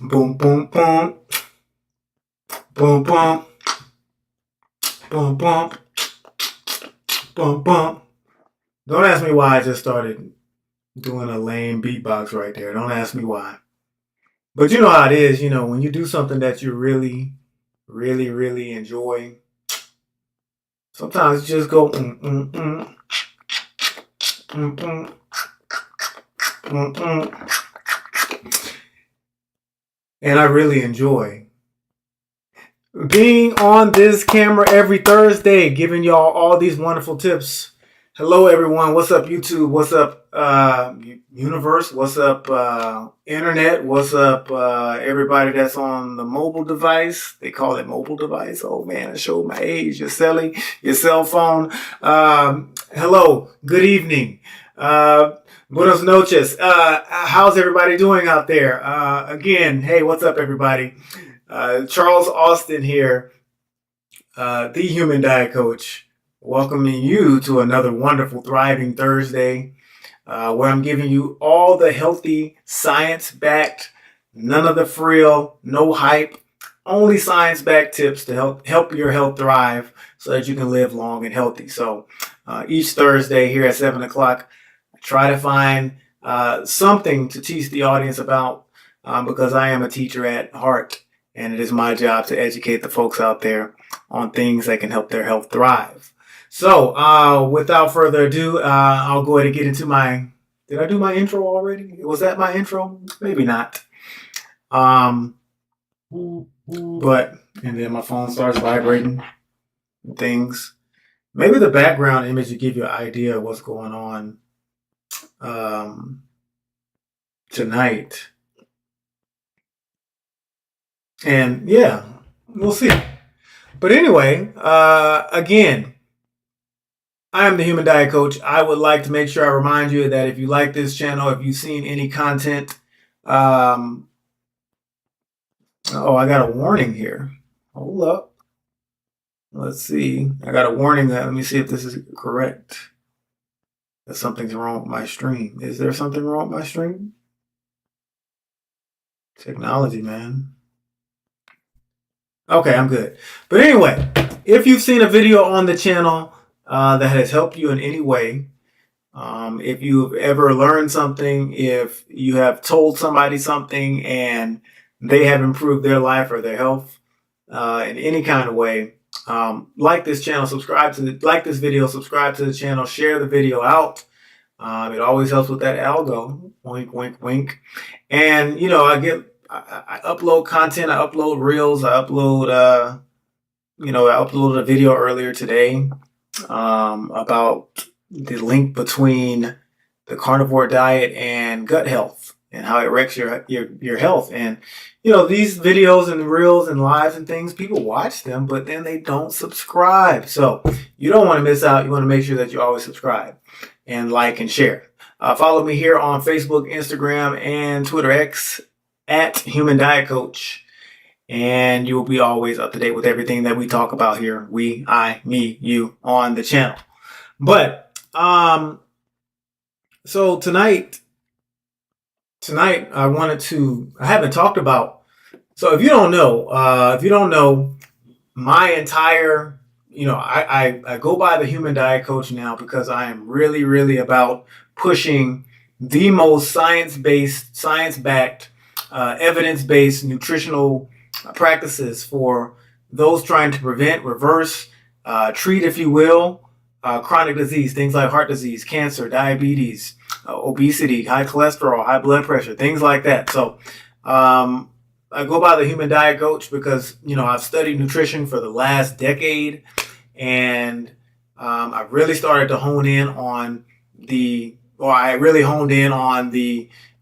Boom, boom, boom. Boom, boom. Boom, boom. Boom, boom. Don't ask me why I just started doing a lame beatbox right there. Don't ask me why. But you know how it is, when you do something that you really, really, really enjoy, sometimes you just go, And I really enjoy being on this camera every Thursday, giving y'all all these wonderful tips. Hello, everyone. What's up, YouTube? What's up, universe? What's up, internet? What's up, everybody that's on the mobile device? They call it mobile device. Oh, man, I showed my age. Your cell phone. Hello. Good evening. Buenos noches. How's everybody doing out there? Again, hey, what's up, everybody? Charles Austin here, the Human Diet Coach, welcoming you to another wonderful, thriving Thursday, where I'm giving you all the healthy, science-backed, none of the frill, no hype, only science-backed tips to help your health thrive so that you can live long and healthy. So each Thursday here at 7 o'clock, I try to find something to teach the audience about because I am a teacher at heart. And it is my job to educate the folks out there on things that can help their health thrive. So, without further ado, I'll go ahead and get into did I do my intro already? Was that my intro? Maybe not. And then my phone starts vibrating and things. Maybe the background image will give you an idea of what's going on tonight. And yeah, we'll see. But anyway, again, I am the Human Diet Coach. I would like to make sure I remind you that if you like this channel, if you've seen any content, oh, I got a warning here. Hold up. Let's see. I got a warning. Let me see if this is correct. That something's wrong with my stream. Is there something wrong with my stream? Technology, man. Okay, I'm good. But anyway, if you've seen a video on the channel that has helped you in any way, if you've ever learned something, if you have told somebody something and they have improved their life or their health in any kind of way, like this channel, like this video, subscribe to the channel, share the video out. It always helps with that algo. Wink, wink, wink. And I upload content. I upload reels. I uploaded a video earlier today about the link between the carnivore diet and gut health and how it wrecks your health. And these videos and reels and lives and things, people watch them, but then they don't subscribe. So you don't want to miss out. You want to make sure that you always subscribe and like and share. Follow me here on Facebook, Instagram, and Twitter X at Human Diet Coach, and you will be always up to date with everything that we talk about here. We, I, me, you on the channel. But so tonight I haven't talked about. So if you don't know, my entire, I go by the Human Diet Coach now because I am really, really about pushing the most science-backed, evidence-based nutritional practices for those trying to prevent, reverse, treat, if you will, chronic disease, things like heart disease, cancer, diabetes, obesity, high cholesterol, high blood pressure, things like that. So I go by the Human Diet Coach because, I've studied nutrition for the last decade, and I really started to honed in on the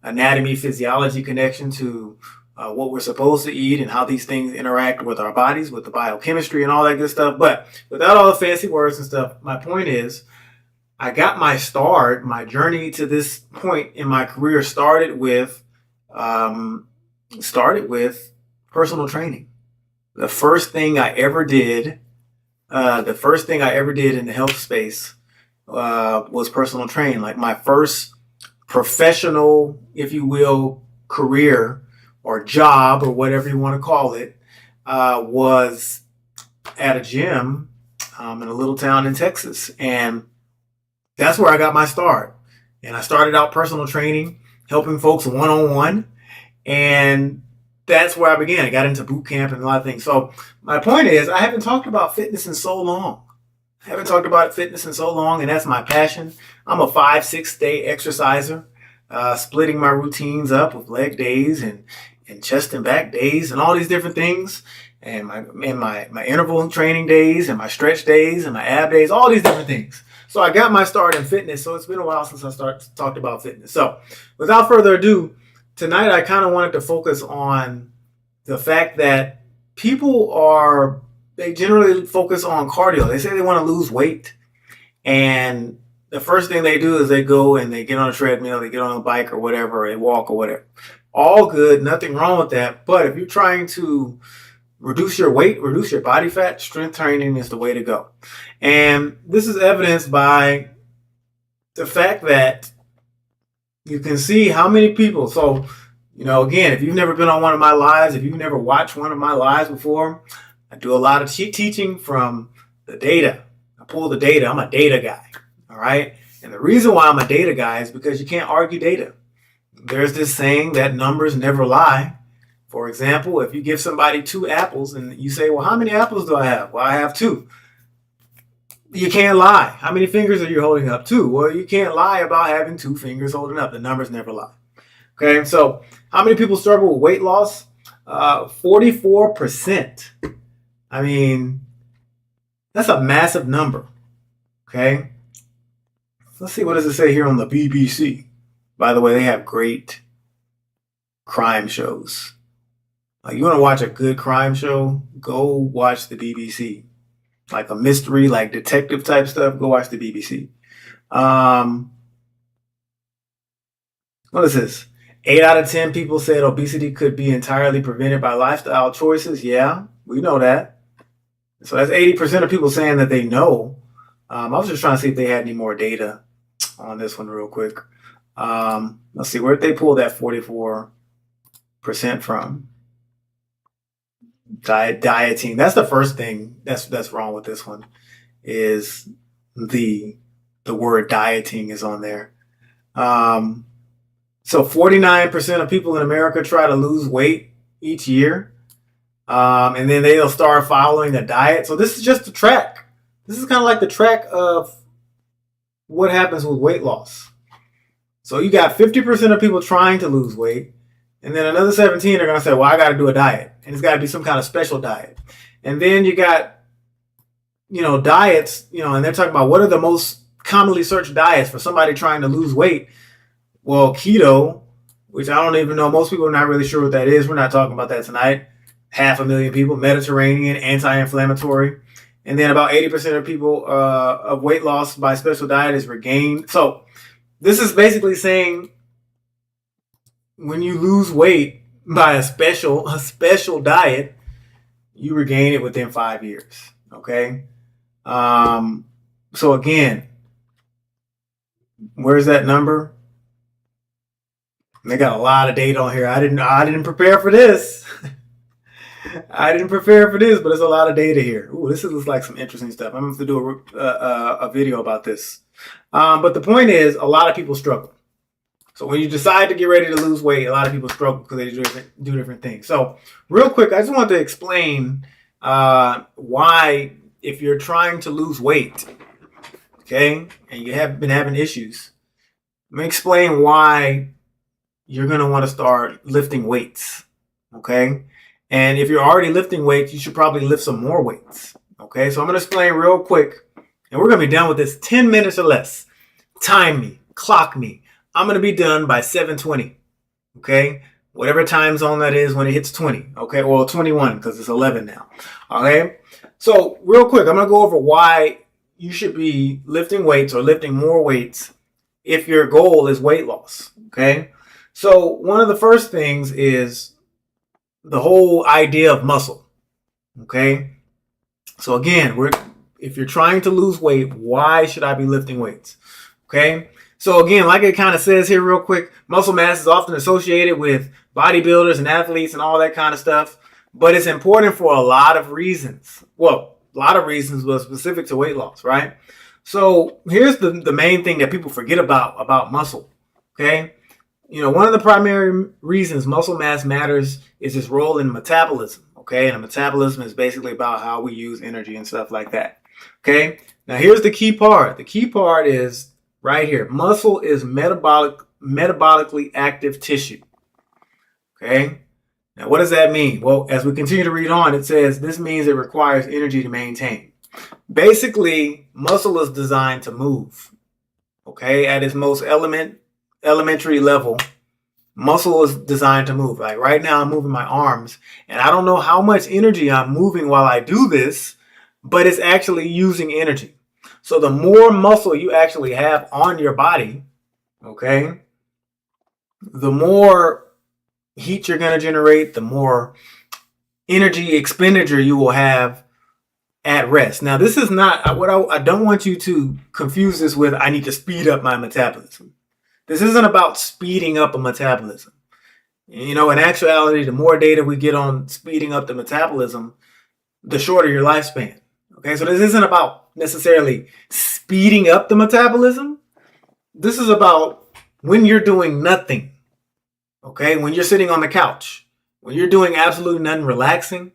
anatomy physiology connection to what we're supposed to eat and how these things interact with our bodies, with the biochemistry and all that good stuff. But without all the fancy words and stuff, my point is I got my journey to this point in my career started with personal training. The first thing I ever did in the health space was personal training. Like my first professional, if you will, career or job or whatever you want to call it was at a gym in a little town in Texas. And that's where I got my start. And I started out personal training, helping folks one-on-one. And that's where I began. I got into boot camp and a lot of things. So my point is, I haven't talked about fitness in so long. And that's my passion. I'm a 5-6 day exerciser, splitting my routines up with leg days and chest and back days and all these different things. And my interval training days and my stretch days and my ab days, all these different things. So I got my start in fitness. So it's been a while since I talked about fitness. So without further ado, tonight I kind of wanted to focus on the fact that they generally focus on cardio. They say they want to lose weight. And the first thing they do is they go and they get on a treadmill, they get on a bike or whatever, or they walk or whatever. All good, nothing wrong with that. But if you're trying to reduce your weight, reduce your body fat, strength training is the way to go. And this is evidenced by the fact that you can see how many people. So, again, if you've never been on one of my lives, if you've never watched one of my lives before, I do a lot of teaching from the data. I pull the data. I'm a data guy. All right. And the reason why I'm a data guy is because you can't argue data. There's this saying that numbers never lie. For example, if you give somebody 2 apples and you say, well, how many apples do I have? Well, I have 2. You can't lie. How many fingers are you holding up? 2. Well, you can't lie about having 2 fingers holding up. The numbers never lie. Okay, so how many people struggle with weight loss? 44%. I mean, that's a massive number. Okay, let's see, what does it say here on the BBC? By the way, they have great crime shows. Like, you want to watch a good crime show? Go watch the BBC. Like a mystery, like detective type stuff, go watch the BBC. What is this? 8 out of 10 people said obesity could be entirely prevented by lifestyle choices. Yeah, we know that. So that's 80% of people saying that they know. I was just trying to see if they had any more data on this one real quick. Let's see, where did they pull that 44% from? Dieting. That's the first thing that's wrong with this one, is the word dieting is on there. So 49% of people in America try to lose weight each year. And then they'll start following a diet. So this is just the track. This is kind of like the track of what happens with weight loss. So you got 50% of people trying to lose weight. And then another 17 are going to say, well, I got to do a diet. And it's got to be some kind of special diet. And then you got, diets, and they're talking about what are the most commonly searched diets for somebody trying to lose weight. Well, keto, which I don't even know. Most people are not really sure what that is. We're not talking about that tonight. 500,000 people. Mediterranean, anti-inflammatory. And then about 80% of people of weight loss by special diet is regained. So this is basically saying when you lose weight by a special diet, you regain it within 5 years. Okay. So again, where's that number? They got a lot of data on here. I didn't prepare for this. I didn't prepare for this, but there's a lot of data here. Ooh, this looks like some interesting stuff. I'm going to have to do a video about this. But the point is, a lot of people struggle. So when you decide to get ready to lose weight, a lot of people struggle because they do different things. So real quick, I just want to explain why, if you're trying to lose weight, okay, and you have been having issues, let me explain why you're going to want to start lifting weights, okay? And if you're already lifting weights, you should probably lift some more weights, okay? So I'm going to explain real quick, and we're going to be done with this 10 minutes or less. Time me, clock me. I'm going to be done by 7:20, okay? Whatever time zone that is when it hits 20, okay? Well, 21 because it's 11 now, okay? So real quick, I'm going to go over why you should be lifting weights or lifting more weights if your goal is weight loss, okay? So one of the first things is the whole idea of muscle, okay? So again, if you're trying to lose weight, why should I be lifting weights, okay? So again, like it kind of says here real quick, muscle mass is often associated with bodybuilders and athletes and all that kind of stuff. But it's important for a lot of reasons. Well, a lot of reasons, but specific to weight loss, right? So here's the main thing that people forget about muscle, okay? One of the primary reasons muscle mass matters is its role in metabolism, okay? And metabolism is basically about how we use energy and stuff like that, okay? Now here's the key part. The key part is right here. Muscle is metabolically active tissue, okay? Now what does that mean? Well, as we continue to read on, it says this means it requires energy to maintain. Basically, muscle is designed to move, okay? At its most elementary level, muscle is designed to move. Like right now, I'm moving my arms, and I don't know how much energy I'm moving while I do this, but it's actually using energy. So the more muscle you actually have on your body, okay, the more heat you're going to generate, the more energy expenditure you will have at rest. Now, this is not what I don't want you to confuse this with. I need to speed up my metabolism. This isn't about speeding up a metabolism. In actuality, the more data we get on speeding up the metabolism, the shorter your lifespan. Okay, so this isn't about necessarily speeding up the metabolism. This is about when you're doing nothing. Okay, when you're sitting on the couch, when you're doing absolutely nothing, relaxing,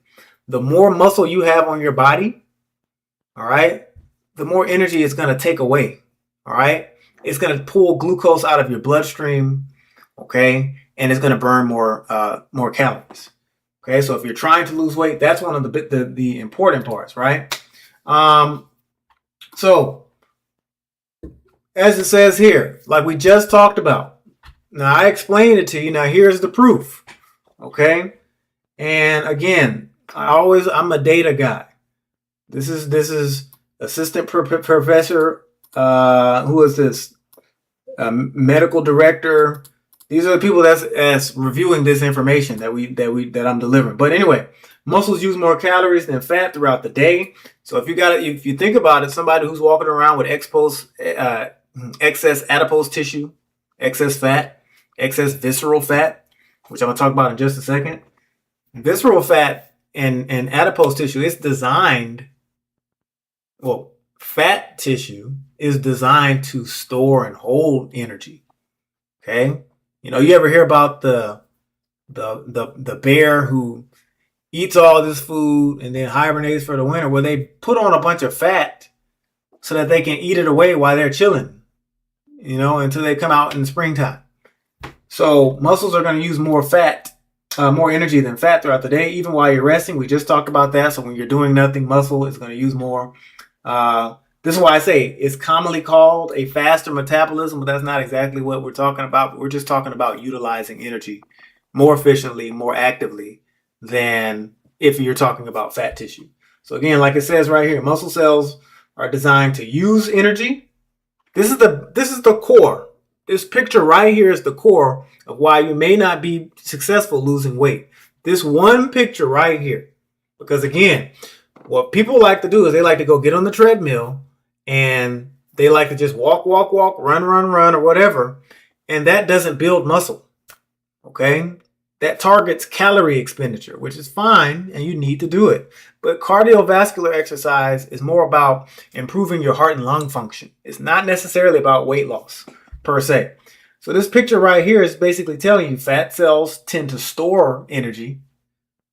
the more muscle you have on your body, all right, the more energy it's going to take away, all right? It's going to pull glucose out of your bloodstream, okay, and it's going to burn more calories, okay? So if you're trying to lose weight, that's one of the important parts, right? So as it says here, like we just talked about, now I explained it to you. Now here's the proof, okay? And again, I'm a data guy. This is assistant professor. Who is this? Medical director. These are the people that's reviewing this information that I'm delivering. But anyway, muscles use more calories than fat throughout the day. So if you think about it, somebody who's walking around with excess adipose tissue, excess fat, excess visceral fat, which I'm gonna talk about in just a second. Visceral fat and adipose tissue is designed, fat tissue is designed to store and hold energy. Okay? You ever hear about the bear who eats all this food and then hibernates for the winter, where they put on a bunch of fat so that they can eat it away while they're chilling, until they come out in springtime. So muscles are going to use more energy than fat throughout the day, even while you're resting. We just talked about that. So when you're doing nothing, muscle is going to use more. This is why I say it's commonly called a faster metabolism, but that's not exactly what we're talking about. We're just talking about utilizing energy more efficiently, more actively than if you're talking about fat tissue. So again, like it says right here, muscle cells are designed to use energy. This is the core. This picture right here is the core of why you may not be successful losing weight. This one picture right here. Because again, what people like to do is they like to go get on the treadmill and they like to just walk, run, or whatever. And that doesn't build muscle. Okay? That targets calorie expenditure, which is fine, and you need to do it. But cardiovascular exercise is more about improving your heart and lung function. It's not necessarily about weight loss per se. So this picture right here is basically telling you fat cells tend to store energy.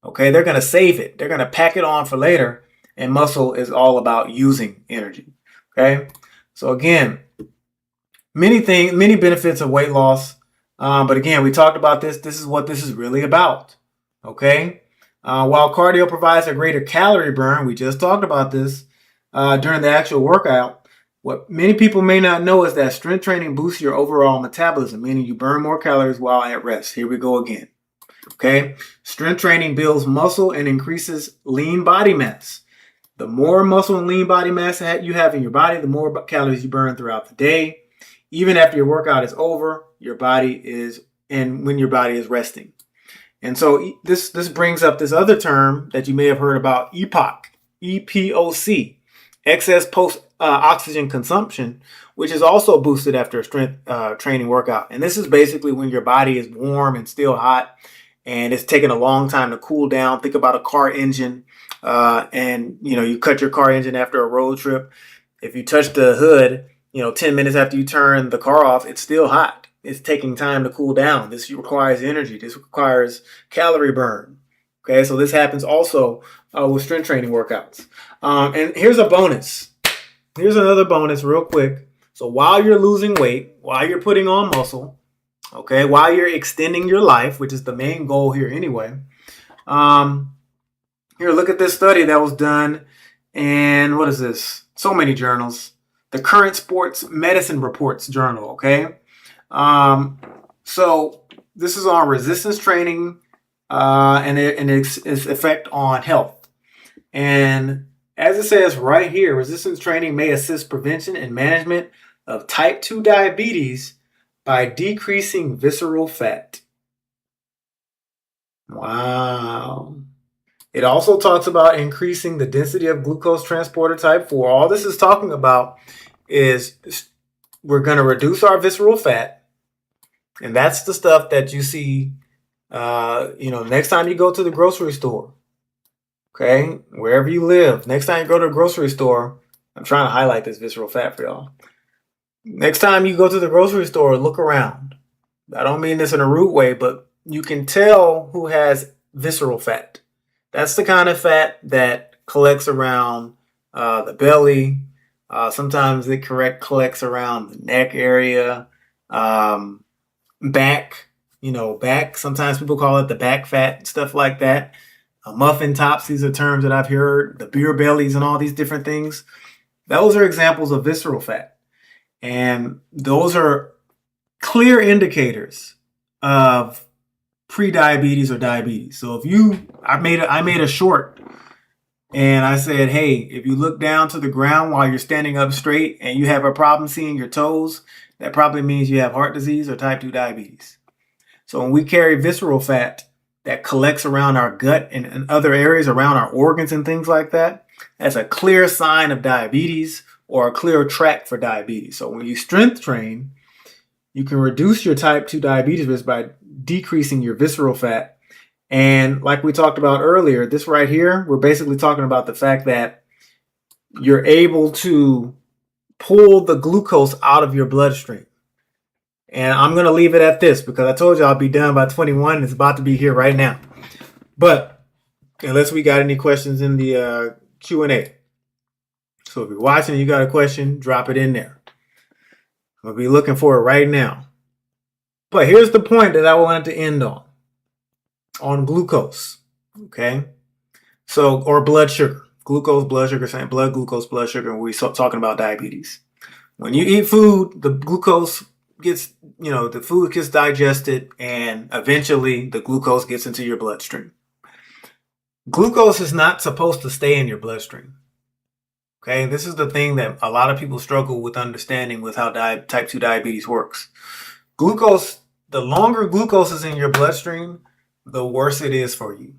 Okay, they're going to save it. They're going to pack it on for later. And muscle is all about using energy. Okay, so again, many benefits of weight loss. But again, we talked about this. This is what this is really about. Okay, while cardio provides a greater calorie burn, we just talked about this during the actual workout. What many people may not know is that strength training boosts your overall metabolism, meaning you burn more calories while at rest. Here we go again. Okay, strength training builds muscle and increases lean body mass. The more muscle and lean body mass you have in your body, the more calories you burn throughout the day. Even after your workout is over, when your body is resting. And so this brings up this other term that you may have heard about, EPOC, EPOC, excess oxygen consumption, which is also boosted after a strength training workout. And this is basically when your body is warm and still hot, and it's taking a long time to cool down. Think about a car engine, and you cut your car engine after a road trip. If you touch the hood, 10 minutes after you turn the car off, it's still hot. It's taking time to cool down. This requires energy. This requires calorie burn. Okay, so this happens also with strength training workouts. And here's a bonus. Here's another bonus real quick. So while you're losing weight, while you're putting on muscle, okay, while you're extending your life, which is the main goal here anyway, here, look at this study that was done in, what is this? So many journals. The Current Sports Medicine Reports journal, okay? So this is on resistance training and its effect on health. And as it says right here, resistance training may assist prevention and management of type 2 diabetes by decreasing visceral fat. Wow. It also talks about increasing the density of glucose transporter type 4. All this is talking about is we're going to reduce our visceral fat. And that's the stuff that you see, next time you go to the grocery store. Okay, wherever you live, next time you go to the grocery store, I'm trying to highlight this visceral fat for y'all. Next time you go to the grocery store, look around. I don't mean this in a rude way, but you can tell who has visceral fat. That's the kind of fat that collects around the belly. Sometimes it collects around the neck area, back. Back. Sometimes people call it the back fat, stuff like that. Muffin tops, these are terms that I've heard. The beer bellies and all these different things. Those are examples of visceral fat. And those are clear indicators of pre-diabetes or diabetes. So I made a short and I said, hey, if you look down to the ground while you're standing up straight and you have a problem seeing your toes, that probably means you have heart disease or type 2 diabetes. So when we carry visceral fat that collects around our gut and other areas around our organs and things like that, that's a clear sign of diabetes or a clear track for diabetes. So when you strength train, you can reduce your type 2 diabetes risk by decreasing your visceral fat. And like we talked about earlier, this right here, we're basically talking about the fact that you're able to pull the glucose out of your bloodstream. And I'm going to leave it at this because I told you I'll be done by 21. And it's about to be here right now. But unless we got any questions in the Q&A. So if you're watching and you got a question, drop it in there. I'm going to be looking for it right now. But here's the point that I wanted to end on glucose. Okay? So, or blood sugar. Glucose, blood sugar, same blood glucose, blood sugar, and we're talking about diabetes. When you eat food, the glucose gets, the food gets digested and eventually the glucose gets into your bloodstream. Glucose is not supposed to stay in your bloodstream. Okay, this is the thing that a lot of people struggle with understanding with how type 2 diabetes works. Glucose, the longer glucose is in your bloodstream, the worse it is for you.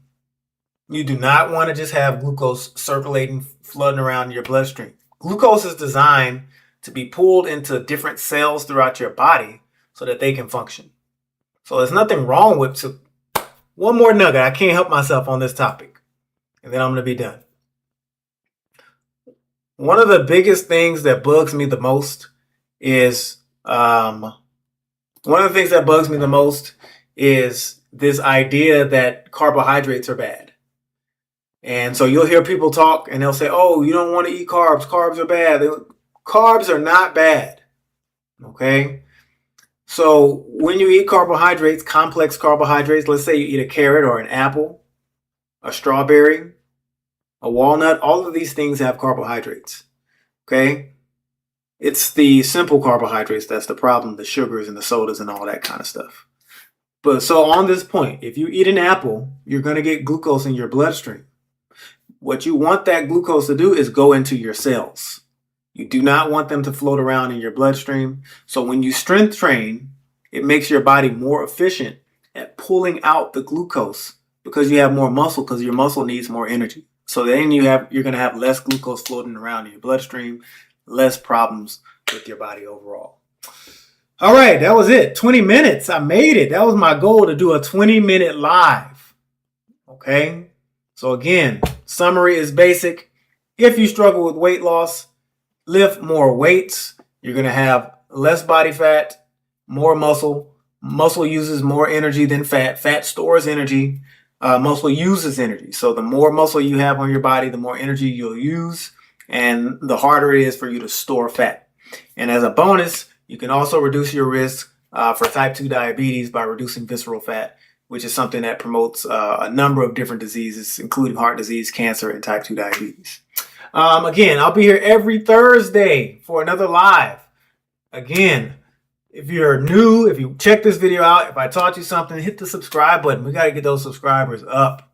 You do not want to just have glucose circulating, flooding around your bloodstream. Glucose is designed to be pulled into different cells throughout your body so that they can function. So there's nothing wrong with, one more nugget, I can't help myself on this topic, and then I'm going to be done. One of the biggest things that bugs me the most is, this idea that carbohydrates are bad. And so you'll hear people talk and they'll say, oh, you don't want to eat carbs. Carbs are bad. Carbs are not bad. Okay? So when you eat carbohydrates, complex carbohydrates, let's say you eat a carrot or an apple, a strawberry, a walnut, all of these things have carbohydrates. Okay? It's the simple carbohydrates that's the problem, the sugars and the sodas and all that kind of stuff. But so on this point, if you eat an apple, you're going to get glucose in your bloodstream. What you want that glucose to do is go into your cells. You do not want them to float around in your bloodstream. So when you strength train, it makes your body more efficient at pulling out the glucose because you have more muscle, because your muscle needs more energy. So then you're going to have less glucose floating around in your bloodstream. less problems with your body overall. All right, that was it. 20 minutes. I made it. That was my goal, to do a 20-minute live. Okay. So again, summary is basic. If you struggle with weight loss, lift more weights. You're going to have less body fat, more muscle. Muscle uses more energy than fat. Fat stores energy. Muscle uses energy. So the more muscle you have on your body, the more energy you'll use, and the harder it is for you to store fat. And as a bonus, you can also reduce your risk for type 2 diabetes by reducing visceral fat, which is something that promotes a number of different diseases, including heart disease, cancer, and type 2 diabetes. Again, I'll be here every Thursday for another live. Again, if you're new, if you check this video out, if I taught you something, hit the subscribe button. We got to get those subscribers up.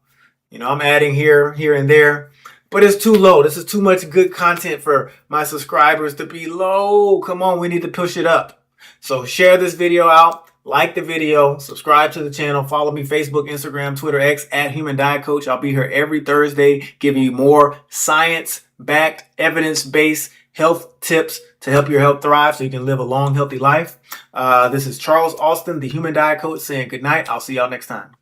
You know, I'm adding here and there, but it's too low. This is too much good content for my subscribers to be low. Come on, we need to push it up. So share this video out, like the video, subscribe to the channel, follow me Facebook, Instagram, Twitter, X @HumanDietCoach. I'll be here every Thursday giving you more science-backed, evidence-based health tips to help your health thrive so you can live a long, healthy life. This is Charles Austin, the Human Diet Coach, saying good night. I'll see y'all next time.